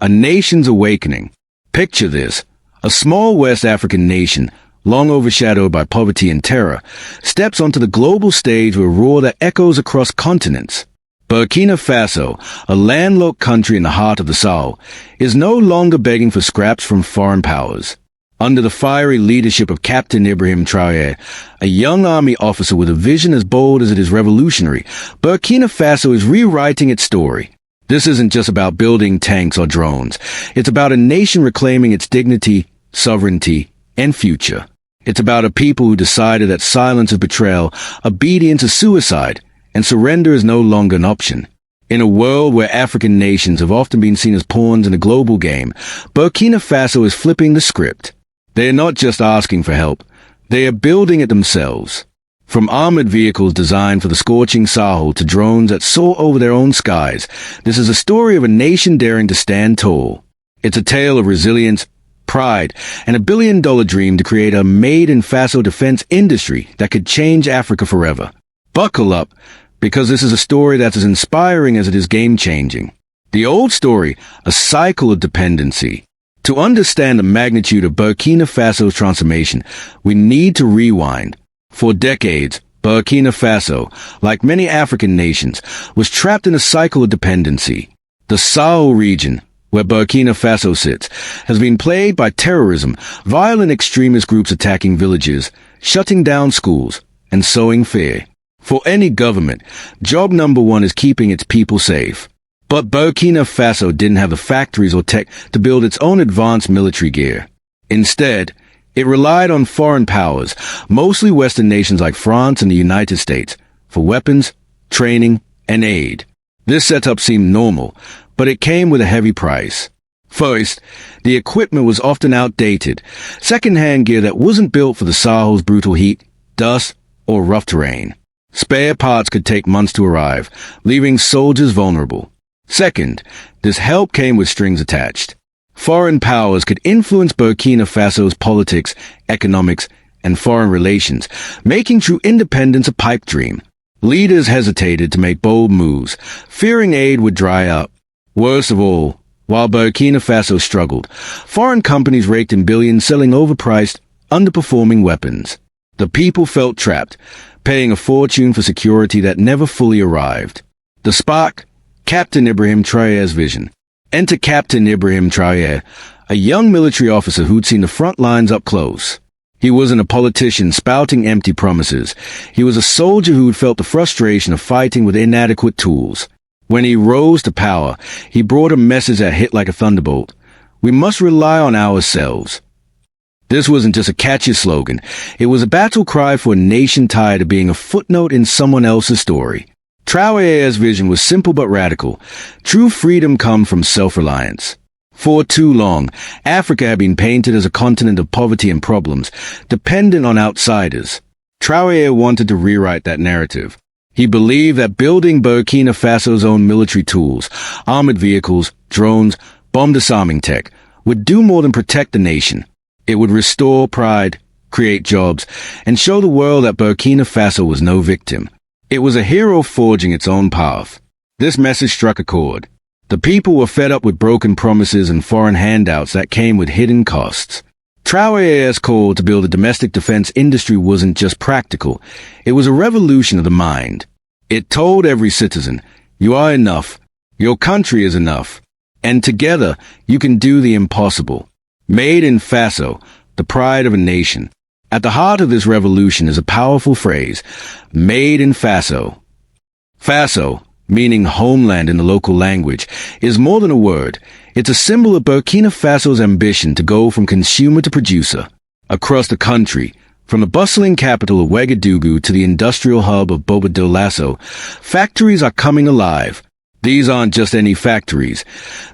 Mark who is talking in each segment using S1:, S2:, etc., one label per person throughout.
S1: A nation's awakening. Picture this. A small West African nation, long overshadowed by poverty and terror, steps onto the global stage with a roar that echoes across continents. Burkina Faso, a landlocked country in the heart of the Sahel, is no longer begging for scraps from foreign powers. Under the fiery leadership of Captain Ibrahim Traoré, a young army officer with a vision as bold as it is revolutionary, Burkina Faso is rewriting its story. This isn't just about building tanks or drones. It's about a nation reclaiming its dignity, sovereignty, and future. It's about a people who decided that silence is betrayal, obedience is suicide, and surrender is no longer an option. In a world where African nations have often been seen as pawns in a global game, Burkina Faso is flipping the script. They are not just asking for help. They are building it themselves. From armored vehicles designed for the scorching Sahel to drones that soar over their own skies, this is a story of a nation daring to stand tall. It's a tale of resilience, pride, and a billion-dollar dream to create a made-in-Faso defense industry that could change Africa forever. Buckle up, because this is a story that's as inspiring as it is game-changing. The old story, a cycle of dependency. To understand the magnitude of Burkina Faso's transformation, we need to rewind. For decades, Burkina Faso, like many African nations, was trapped in a cycle of dependency. The Sahel region, where Burkina Faso sits, has been plagued by terrorism, violent extremist groups attacking villages, shutting down schools, and sowing fear. For any government, job number one is keeping its people safe. But Burkina Faso didn't have the factories or tech to build its own advanced military gear. Instead, it relied on foreign powers, mostly Western nations like France and the United States, for weapons, training, and aid. This setup seemed normal, but it came with a heavy price. First, the equipment was often outdated, second-hand gear that wasn't built for the Sahel's brutal heat, dust, or rough terrain. Spare parts could take months to arrive, leaving soldiers vulnerable. Second, this help came with strings attached. Foreign powers could influence Burkina Faso's politics, economics, and foreign relations, making true independence a pipe dream. Leaders hesitated to make bold moves, fearing aid would dry up. Worst of all, while Burkina Faso struggled, foreign companies raked in billions selling overpriced, underperforming weapons. The people felt trapped, paying a fortune for security that never fully arrived. The spark? Captain Ibrahim Traoré's vision. Enter Captain Ibrahim Traoré, a young military officer who'd seen the front lines up close. He wasn't a politician spouting empty promises. He was a soldier who'd felt the frustration of fighting with inadequate tools. When he rose to power, he brought a message that hit like a thunderbolt. We must rely on ourselves. This wasn't just a catchy slogan. It was a battle cry for a nation tired of being a footnote in someone else's story. Traoré's vision was simple but radical. True freedom comes from self-reliance. For too long, Africa had been painted as a continent of poverty and problems, dependent on outsiders. Traoré wanted to rewrite that narrative. He believed that building Burkina Faso's own military tools, armored vehicles, drones, bomb disarming tech, would do more than protect the nation. It would restore pride, create jobs, and show the world that Burkina Faso was no victim. It was a hero forging its own path. This message struck a chord. The people were fed up with broken promises and foreign handouts that came with hidden costs. Traoré's call to build a domestic defense industry wasn't just practical. It was a revolution of the mind. It told every citizen, you are enough. Your country is enough. And together, you can do the impossible. Made in Faso, the pride of a nation. At the heart of this revolution is a powerful phrase, made in Faso. Faso, meaning homeland in the local language, is more than a word. It's a symbol of Burkina Faso's ambition to go from consumer to producer. Across the country, from the bustling capital of Ouagadougou to the industrial hub of Bobo-Dioulasso, factories are coming alive. These aren't just any factories.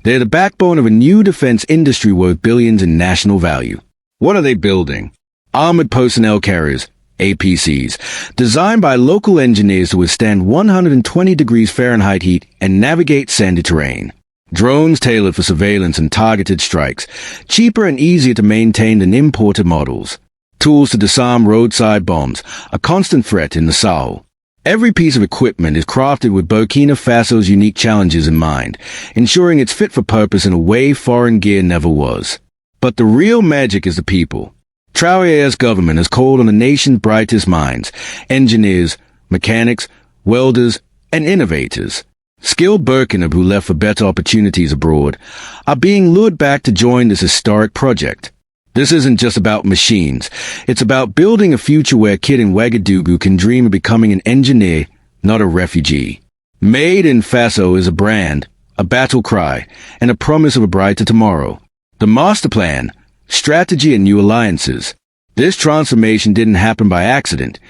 S1: They're the backbone of a new defense industry worth billions in national value. What are they building? Armored personnel carriers, APCs, designed by local engineers to withstand 120 degrees Fahrenheit heat and navigate sandy terrain. Drones tailored for surveillance and targeted strikes, cheaper and easier to maintain than imported models. Tools to disarm roadside bombs, a constant threat in the Sahel. Every piece of equipment is crafted with Burkina Faso's unique challenges in mind, ensuring it's fit for purpose in a way foreign gear never was. But the real magic is the people. Traore's government has called on the nation's brightest minds, engineers, mechanics, welders, and innovators. Skilled Burkina who left for better opportunities abroad are being lured back to join this historic project. This isn't just about machines. It's about building a future where a kid in Ouagadougou can dream of becoming an engineer, not a refugee. Made in Faso is a brand, a battle cry, and a promise of a brighter tomorrow. The master plan, strategy, and new alliances. This transformation didn't happen by accident.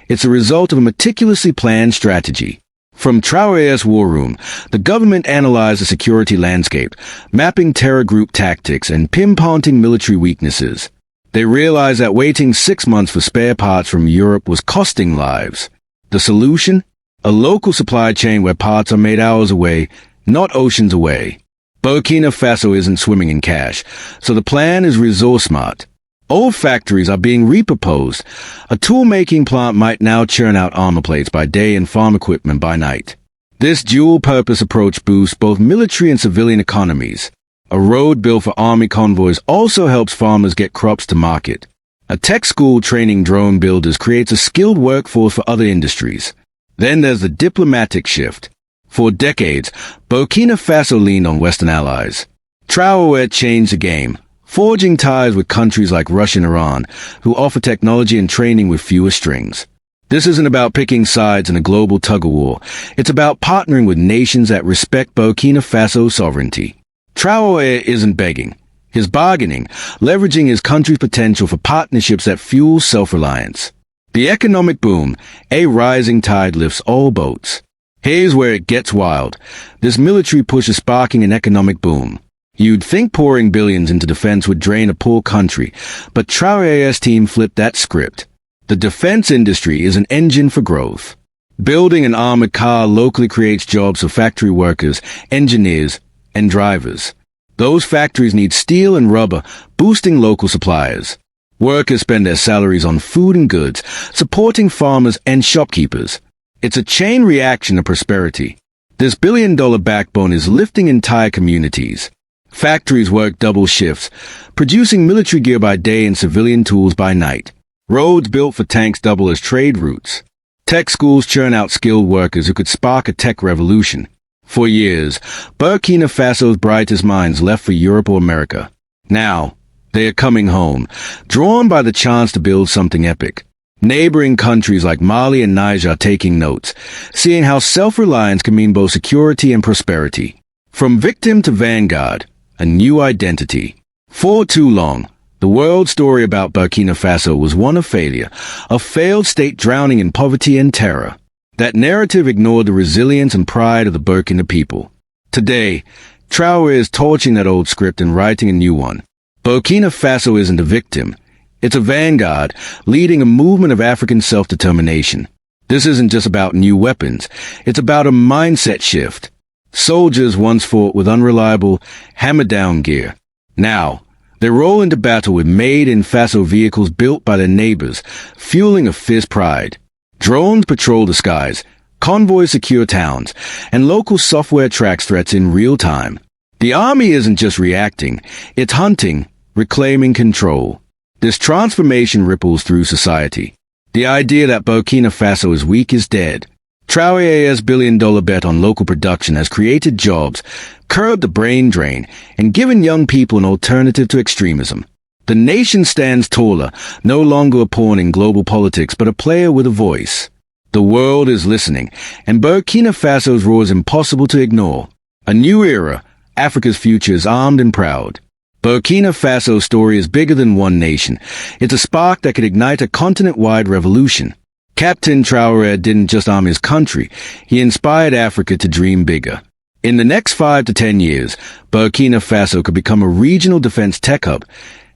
S1: It's a result of a meticulously planned strategy. From Traore's war room, the government analyzed the security landscape, mapping terror group tactics and pinpointing military weaknesses. They realized that waiting 6 months for spare parts from Europe was costing lives. The solution? A local supply chain where parts are made hours away, not oceans away. Burkina Faso isn't swimming in cash, so the plan is resource smart. Old factories are being repurposed. A tool-making plant might now churn out armor plates by day and farm equipment by night. This dual-purpose approach boosts both military and civilian economies. A road built for army convoys also helps farmers get crops to market. A tech school training drone builders creates a skilled workforce for other industries. Then there's the diplomatic shift. For decades, Burkina Faso leaned on Western allies. Traoré changed the game, forging ties with countries like Russia and Iran, who offer technology and training with fewer strings. This isn't about picking sides in a global tug-of-war. It's about partnering with nations that respect Burkina Faso's sovereignty. Traoré isn't begging. He's bargaining, leveraging his country's potential for partnerships that fuel self-reliance. The economic boom, a rising tide lifts all boats. Here's where it gets wild. This military push is sparking an economic boom. You'd think pouring billions into defense would drain a poor country, but Traoré's team flipped that script. The defense industry is an engine for growth. Building an armored car locally creates jobs for factory workers, engineers, and drivers. Those factories need steel and rubber, boosting local suppliers. Workers spend their salaries on food and goods, supporting farmers and shopkeepers. It's a chain reaction of prosperity. This billion-dollar backbone is lifting entire communities. Factories work double shifts, producing military gear by day and civilian tools by night. Roads built for tanks double as trade routes. Tech schools churn out skilled workers who could spark a tech revolution. For years, Burkina Faso's brightest minds left for Europe or America. Now, they are coming home, drawn by the chance to build something epic. Neighboring countries like Mali and Niger are taking notes, seeing how self-reliance can mean both security and prosperity. From victim to vanguard, a new identity. For too long, the world story about Burkina Faso was one of failure, a failed state drowning in poverty and terror. That narrative ignored the resilience and pride of the Burkina people. Today, Traoré is torching that old script and writing a new one. Burkina Faso isn't a victim. It's a vanguard, leading a movement of African self-determination. This isn't just about new weapons. It's about a mindset shift. Soldiers once fought with unreliable, hammer-down gear. Now, they roll into battle with made-in-Faso vehicles built by their neighbors, fueling a fierce pride. Drones patrol the skies, convoys secure towns, and local software tracks threats in real time. The army isn't just reacting, it's hunting, reclaiming control. This transformation ripples through society. The idea that Burkina Faso is weak is dead. Traoré's billion-dollar bet on local production has created jobs, curbed the brain drain, and given young people an alternative to extremism. The nation stands taller, no longer a pawn in global politics, but a player with a voice. The world is listening, and Burkina Faso's roar is impossible to ignore. A new era, Africa's future is armed and proud. Burkina Faso's story is bigger than one nation. It's a spark that could ignite a continent-wide revolution. Captain Traoré didn't just arm his country, he inspired Africa to dream bigger. In the next 5 to 10 years, Burkina Faso could become a regional defense tech hub,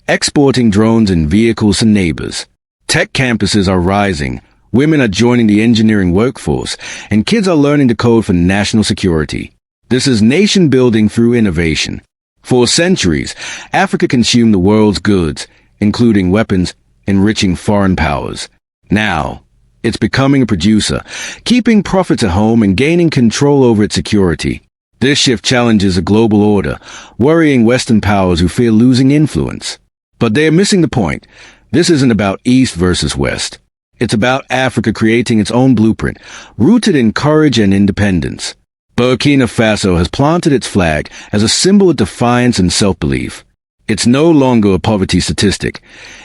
S1: exporting drones and vehicles to neighbors. Tech campuses are rising, women are joining the engineering workforce, and kids are learning to code for national security. This is nation building through innovation. For centuries, Africa consumed the world's goods, including weapons, enriching foreign powers. Now, It's becoming a producer, keeping profits at home and gaining control over its security. This shift challenges a global order, worrying Western powers who fear losing influence. But they are missing the point. This isn't about East versus West. It's about Africa creating its own blueprint, rooted in courage and independence. Burkina Faso has planted its flag as a symbol of defiance and self-belief. It's no longer a poverty statistic.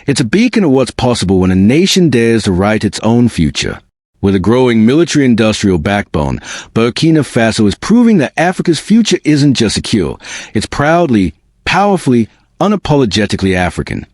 S1: It's a beacon of what's possible when a nation dares to write its own future. With a growing military-industrial backbone, Burkina Faso is proving that Africa's future isn't just secure. It's proudly, powerfully, unapologetically African.